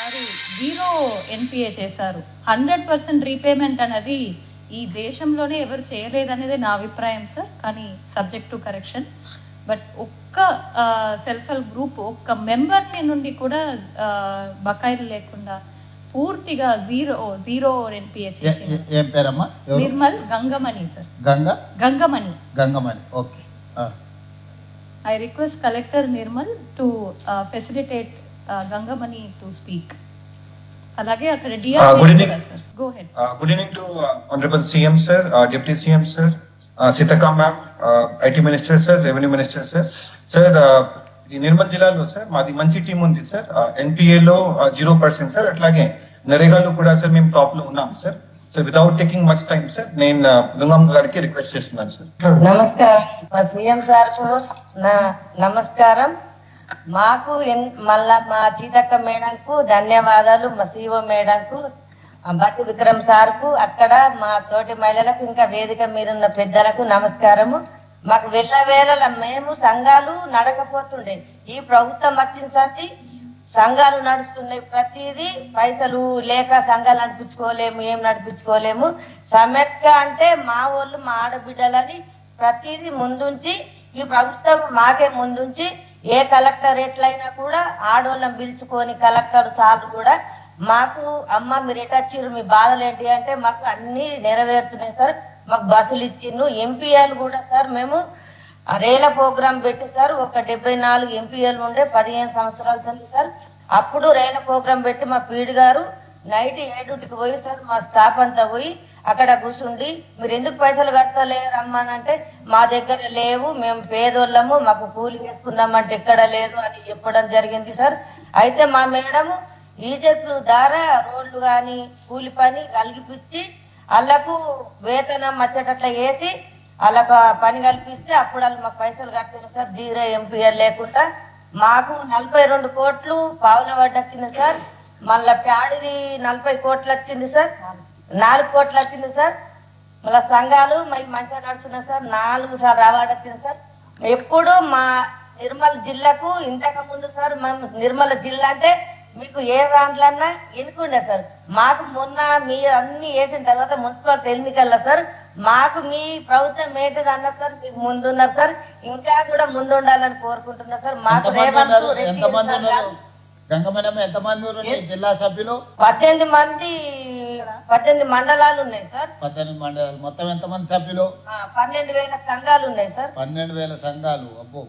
వారు 0 ఎన్పిఏ చేశారు. 100% రీపేమెంట్ అనేది ఈ దేశంలోనే ఎవరు చేయలేదనేది నా అభిప్రాయం సార్. కానీ సబ్జెక్ట్ టు కరెక్షన్. బట్ ఒక్క సెల్ఫ్ హెల్ప్ గ్రూప్ ఒక్క మెంబర్ని నుండి కూడా బకాయిలు లేకుండా పూర్తిగా జీరో ఎన్పిఏ చేసింది. ఏం పేరమ్మా? Nirmal Gangamani sir. Gangamani. Okay. I request Collector Nirmal to facilitate Gangamani to speak. Alage akkada good evening, sir. Go ahead. Good evening to Honorable CM sir, Deputy CM sir, Sitaka ma'am, IT Minister sir, Revenue Minister sir. Sir, ఈ నిర్మల్ జిల్లాలో sir మాది మంచి team ఉంది sir. NPA లో 0% sir. అట్లాగే నరేగాలో కూడా sir మేము top లో ఉన్నాం sir. So without taking much time sir నేను గంగమ్మ గారికి రిక్వెస్ట్ చేస్తున్నాను సార్. నమస్కారం మా సీఎం సార్ కు నమస్కారం. మాకు మళ్ళా మా సీతక్క మేడంకు ధన్యవాదాలు, మా సిఓ మేడంకు, బట్టి విక్రమ్ సార్ కు, అక్కడ మా తోటి మహిళలకు, ఇంకా వేదిక మీదున్న పెద్దలకు నమస్కారము. మాకు వెళ్ళవేళ మేము సంఘాలు నడకపోతుండే, ఈ ప్రభుత్వం వచ్చినసరికి సంఘాలు నడుస్తున్నాయి. ప్రతిదీ పైసలు లేక సంఘాలు నడిపించుకోలేము, ఏం నడిపించుకోలేము. సమైక్య అంటే మా వాళ్ళు మా ఆడబిడ్డలని ప్రతిదీ ముందుంచి, ఈ ప్రభుత్వం మాకే ముందుంచి ఏ కలెక్టర్ ఎట్లయినా కూడా ఆడోళ్ళని పిలుచుకొని కలెక్టర్ సార్లు కూడా మాకు అమ్మ మీరు ఎటొచ్చిర్రు, మీ బాధలు ఏంటి అంటే మాకు అన్ని నెరవేరుతున్నాయి సార్. మాకు బస్సులు ఇచ్చిండ్రు. ఎంపీఎల్ కూడా సార్ మేము రేల ప్రోగ్రాం పెట్టి సార్ ఒక 74 ఎంపీఎల్ ఉండే 15 సంవత్సరాలు ఉంది సార్. అప్పుడు రేల ప్రోగ్రాం పెట్టి మా పీడి గారు నైట్ 7కి పోయి సార్ మా స్టాఫ్ అంతా పోయి అక్కడ కూర్చుండి మీరు ఎందుకు పైసలు కట్టలేరు రమ్మనంటే మా దగ్గర లేవు, మేము పేదోళ్ళము, మాకు కూలి వేసుకుందామంటే ఎక్కడ లేదు అని చెప్పడం జరిగింది సార్. అయితే మా మేడము ఈజెస్ ద్వారా రోడ్లు కానీ కూలి పని కలిగిపించి వాళ్ళకు వేతనం వచ్చేటట్లా వేసి వాళ్ళకు పని కల్పిస్తే అప్పుడు వాళ్ళు మాకు పైసలు కట్టారు సార్. 0 ఎంపీఎల్ లేకుండా మాకు 42 కోట్లు పావుల వడ్డీ వచ్చింది సార్. మళ్ళా ప్యాడిది 40 కోట్లు వచ్చింది సార్. 4 కోట్లు వచ్చింది సార్. మళ్ళా సంఘాలు మాకు మంచిగా నడుస్తున్నాయి సార్. 4 సార్లు అవార్డు వచ్చింది సార్. ఎప్పుడు మా నిర్మల్ జిల్లాకు ఇంతకు ముందు సార్ మేము నిర్మల్ జిల్లా అంటే మీకు ఏ దాంట్లన్నా ఎన్నుకుండే సార్. మాకు మొన్న మీరు అన్ని వేసిన తర్వాత మున్సిపాలిటీ ఎన్నికల్లో సార్ మాకు మీ ప్రభుత్వం ఏంటిది అన్నారు సార్, మీకు ముందున్నారు సార్, ఇంకా కూడా ముందు ఉండాలని కోరుకుంటున్నారు సార్. మాకు జిల్లా సభ్యులు 18 మండలాలు ఉన్నాయి సార్. 18 మండలాలు. మొత్తం ఎంతమంది సభ్యులు? 12,000 సంఘాలు ఉన్నాయి సార్. 12,000 సంఘాలు. అబ్బో.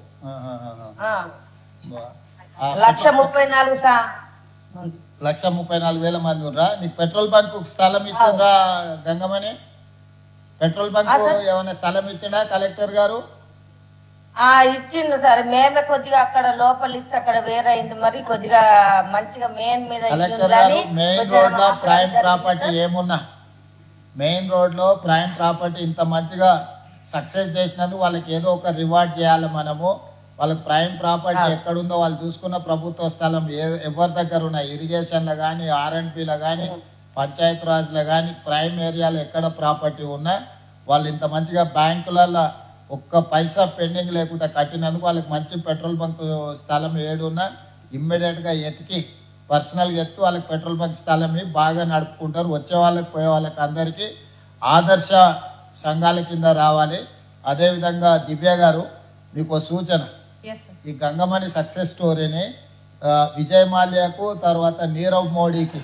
1,34,000 మంది ఉన్నా. నీకు పెట్రోల్ బంక్ స్థలం ఇచ్చిండ్రా గంగమని? పెట్రోల్ బంక్ ఏమైనా స్థలం ఇచ్చిండా కలెక్టర్ గారు? ఇచ్చిండు సార్. మేమే కొద్దిగా అక్కడ లోపల ఇస్తే అక్కడ వేరే అయింది, మరి కొద్దిగా మంచిగా మెయిన్ మీద. కలెక్టర్ గారు మెయిన్ రోడ్ లో ప్రైమ్ ప్రాపర్టీ ఏమున్నా, మెయిన్ రోడ్ లో ప్రైమ్ ప్రాపర్టీ ఇంత మంచిగా సక్సెస్ చేసినందుకు వాళ్ళకి ఏదో ఒక రివార్డ్ చేయాలి మనము. వాళ్ళకి ప్రైమ్ ప్రాపర్టీ ఎక్కడుందో వాళ్ళు చూసుకున్న ప్రభుత్వ స్థలం ఎవరి దగ్గర ఉన్నాయి, ఇరిగేషన్లో కానీ ఆర్ఎండ్పీలో కానీ పంచాయత్ రాజ్లో కానీ ప్రైమ్ ఏరియాలో ఎక్కడ ప్రాపర్టీ ఉన్నా వాళ్ళు ఇంత మంచిగా బ్యాంకులలో ఒక్క పైసా పెండింగ్ లేకుండా కట్టినందుకు వాళ్ళకి మంచి పెట్రోల్ బంక్ స్థలం ఏడున్నా ఇమ్మీడియట్గా ఎతికి పర్సనల్గా ఎత్తి వాళ్ళకి పెట్రోల్ బంక్ స్థలం బాగా నడుపుకుంటారు. వచ్చే వాళ్ళకి పోయే వాళ్ళకి అందరికీ ఆదర్శ సంఘాల కింద రావాలి. అదేవిధంగా దివ్య గారు మీకు సూచన, ఈ గంగమణి సక్సెస్ స్టోరీని విజయ్ మాల్యాకు తర్వాత నీరవ్ మోడీకి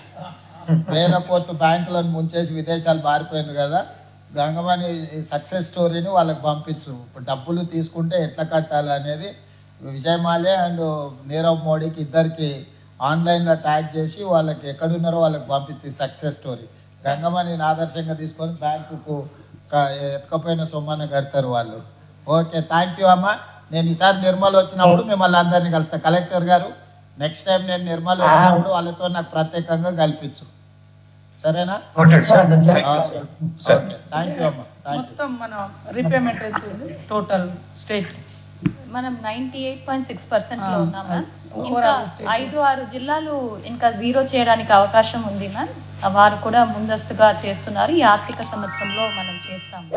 1000 కోట్లు బ్యాంకులను ముంచేసి విదేశాలు మారిపోయింది కదా, గంగమణి సక్సెస్ స్టోరీని వాళ్ళకి పంపించు. ఇప్పుడు డబ్బులు తీసుకుంటే ఎట్లా కట్టాలి అనేది విజయ్ మాల్యా అండ్ నీరవ్ మోడీకి ఇద్దరికి ఆన్లైన్లో ట్యాగ్ చేసి వాళ్ళకి ఎక్కడున్నారో వాళ్ళకి పంపించి సక్సెస్ స్టోరీ గంగమణిని ఆదర్శంగా తీసుకొని బ్యాంకుకు ఎక్కకపోయిన సొమ్మన కడతారు వాళ్ళు. ఓకే, థ్యాంక్ యూ అమ్మ. నేను ఈసారి నిర్మల్ వచ్చినప్పుడు మిమ్మల్ని అందరినీ కలుస్తా. కలెక్టర్ గారు నెక్స్ట్ టైం నేను నిర్మల్ వచ్చినప్పుడు వాళ్ళతో నాకు ప్రత్యేకంగా కల్పించు, సరేనా? థ్యాంక్ యూ అమ్మ. మొత్తం మనం రీపేమెంట్ టోటల్ స్టేట్ మనం 98.6% లో ఉన్నాం మ్యామ్. ఇంకా 5-6 జిల్లాలు ఇంకా 0 చేయడానికి అవకాశం ఉంది మ్యామ్. వారు కూడా ముందస్తుగా చేస్తున్నారు. ఈ ఆర్థిక సంవత్సరంలో మనం చేస్తాము.